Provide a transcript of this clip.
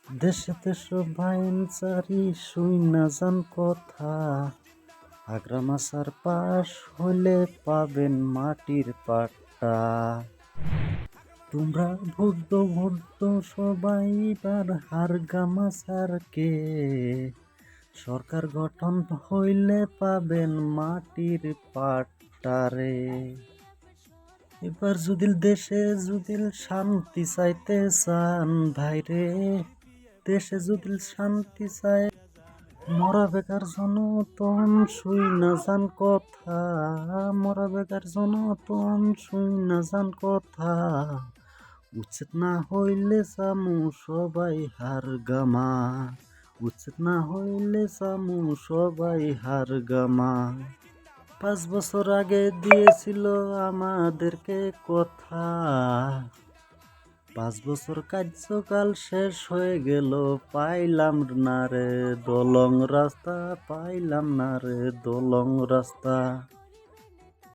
দেশেতে সবাই চারি শুই না যান কথা, আগ্রা মাছার পাশ হলে পাবেন মাটির পাট্টা। তোমরা ভুক্ত সবাই এবার হারগামাছারকে, সরকার গঠন হইলে পাবেন মাটির পাট্টারে। এবার যদি দেশে যদি শান্তি চাইতে চান ভাইরে, দেশে যদি শান্তি চায় মরা বেকার জনতন শুই না যান কথা, মরা বেকার জনতন শুই না যান কথা। উচিত না হইলে চামু সবাই হারগামা, উচিত না হইলে চামু সবাই হারগামা। 5 বছর আগে দিয়েছিল আমাদেরকে কথা, 5 বছর কার্যকাল শেষ হয়ে গেল, পাইলাম না রে দলং রাস্তা, পাইলাম না রে দলং রাস্তা।